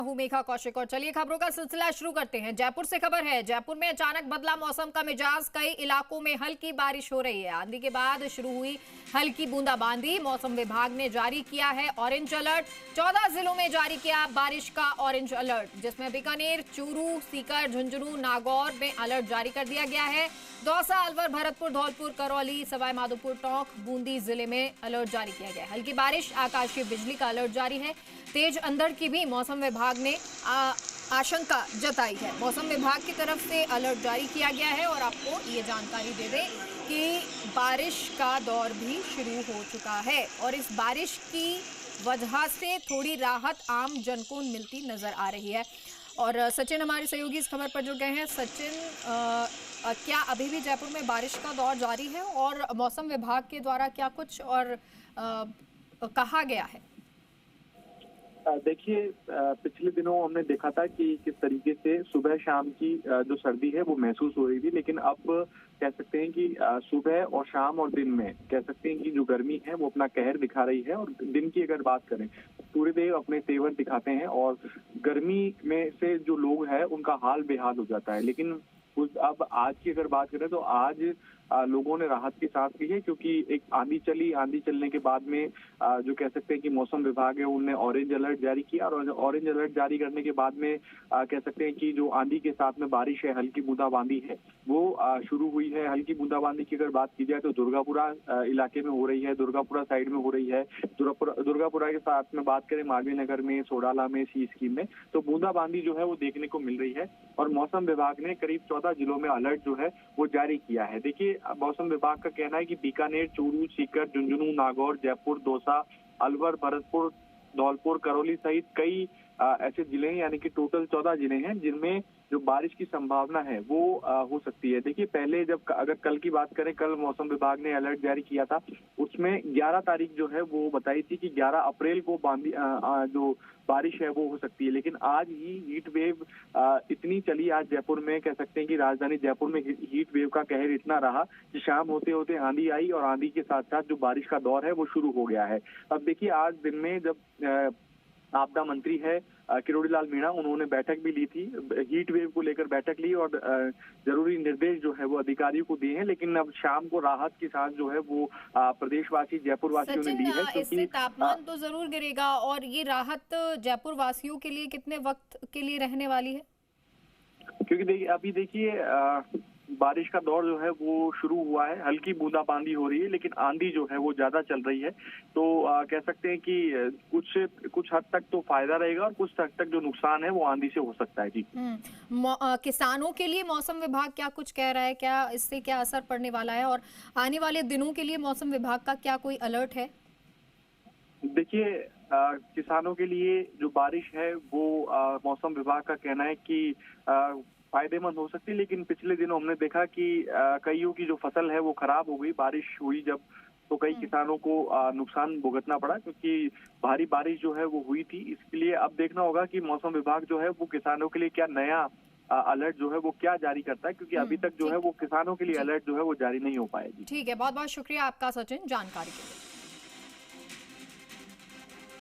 हूं मेघा कौशिक और चलिए खबरों का सिलसिला शुरू करते हैं। जयपुर से खबर है। जयपुर में अचानक बदला मौसम का मिजाज, कई इलाकों में हल्की बारिश हो रही है। आंधी के बाद शुरू हुई हल्की बूंदाबांदी। मौसम विभाग ने जारी किया है ऑरेंज अलर्ट। 14 जिलों में जारी किया बारिश का ऑरेंज अलर्ट, जिसमें बीकानेर, चूरू, सीकर, झुंझुनू, नागौर में अलर्ट जारी कर दिया गया है। दौसा, अलवर, भरतपुर, धौलपुर, करौली, सवाई माधोपुर, टोंक, बूंदी जिले में अलर्ट जारी किया गया है। हल्की बारिश, आकाशीय बिजली का अलर्ट जारी है। तेज अंधड़ की भी मौसम विभाग ने आशंका जताई है। मौसम विभाग की तरफ से अलर्ट जारी किया गया है और आपको ये जानकारी दे दें कि बारिश का दौर भी शुरू हो चुका है और इस बारिश की वजह से थोड़ी राहत आम जन को मिलती नजर आ रही है। और सचिन हमारे सहयोगी इस खबर पर जुड़ गए हैं। सचिन, क्या अभी भी जयपुर में बारिश का दौर जारी है और मौसम विभाग के द्वारा क्या कुछ और कहा गया है? देखिए, पिछले दिनों हमने देखा था कि किस तरीके से सुबह शाम की जो सर्दी है वो महसूस हो रही थी, लेकिन अब कह सकते हैं कि सुबह और शाम और दिन में कह सकते हैं कि जो गर्मी है वो अपना कहर दिखा रही है। और दिन की अगर बात करें, सूर्यदेव अपने तेवर दिखाते हैं और गर्मी में से जो लोग हैं उनका हाल बेहाल हो जाता है। लेकिन अब आज की अगर बात करें तो आज लोगों ने राहत की सांस ली है, क्योंकि एक आंधी चली। आंधी चलने के बाद में जो कह सकते हैं कि मौसम विभाग है उन्होंने ऑरेंज अलर्ट जारी किया और ऑरेंज अलर्ट जारी करने के बाद में कह सकते हैं कि जो आंधी के साथ में बारिश है, हल्की बूंदाबांदी है, वो शुरू हुई है। हल्की बूंदाबांदी की अगर बात की जाए तो दुर्गापुरा इलाके में हो रही है, दुर्गापुरा साइड में हो रही है। दुर्गापुरा के साथ में बात करें मालवीय नगर में, सोडाला में, सी स्कीम में, तो बूंदाबांदी जो है वो देखने को मिल रही है। और मौसम विभाग ने करीब 14 जिलों में अलर्ट जो है वो जारी किया है। देखिए, मौसम विभाग का कहना है कि बीकानेर, चूरू, सीकर, झुंझुनू, नागौर, जयपुर, दौसा, अलवर, भरतपुर, धौलपुर, करौली सहित कई ऐसे जिले हैं, यानी कि टोटल 14 जिले हैं जिनमें जो बारिश की संभावना है वो हो सकती है। देखिए, पहले जब अगर कल की बात करें, कल मौसम विभाग ने अलर्ट जारी किया था, उसमें 11 तारीख जो है वो बताई थी कि 11 अप्रैल को जो बारिश है वो हो सकती है। लेकिन आज ही हीट वेव इतनी चली आज जयपुर में, कह सकते हैं कि राजधानी जयपुर में हीट वेव का कहर इतना रहा कि शाम होते होते आंधी आई और आंधी के साथ साथ जो बारिश का दौर है वो शुरू हो गया है। अब देखिए, आज दिन में जब आपदा मंत्री है किरोड़ी लाल मीणा, उन्होंने बैठक भी ली थी, हीट वेव को लेकर बैठक ली और जरूरी निर्देश जो है वो अधिकारियों को दिए हैं। लेकिन अब शाम को राहत की सांस जो है वो प्रदेशवासी, जयपुर वासियों ने ली है, क्योंकि इससे तापमान तो जरूर गिरेगा। और ये राहत जयपुर वासियों के लिए कितने वक्त के लिए रहने वाली है? क्योंकि अभी देखिए, बारिश का दौर जो है वो शुरू हुआ है, हल्की बूंदाबांदी हो रही है, लेकिन आंधी जो है वो ज्यादा चल रही है। तो कह सकते हैं कि कुछ हद तक तो फायदा रहेगा और कुछ हद तक जो नुकसान है वो आंधी से हो सकता है। जी, किसानों के लिए मौसम विभाग क्या कुछ कह रहा है? क्या इससे क्या असर पड़ने वाला है और आने वाले दिनों के लिए मौसम विभाग का क्या कोई अलर्ट है? देखिए, किसानों के लिए जो बारिश है वो मौसम विभाग का कहना है कि फायदेमंद हो सकती है, लेकिन पिछले दिनों हमने देखा कि कईयों की जो फसल है वो खराब हो गई। बारिश हुई जब, तो कई किसानों को नुकसान भुगतना पड़ा, क्योंकि भारी बारिश जो है वो हुई थी। इसके लिए अब देखना होगा कि मौसम विभाग जो है वो किसानों के लिए क्या नया अलर्ट जो है वो क्या जारी करता है, क्योंकि अभी तक जो है वो किसानों के लिए अलर्ट जो है वो जारी नहीं हो पाएगी। ठीक है, बहुत बहुत शुक्रिया आपका सचिन जानकारी के लिए।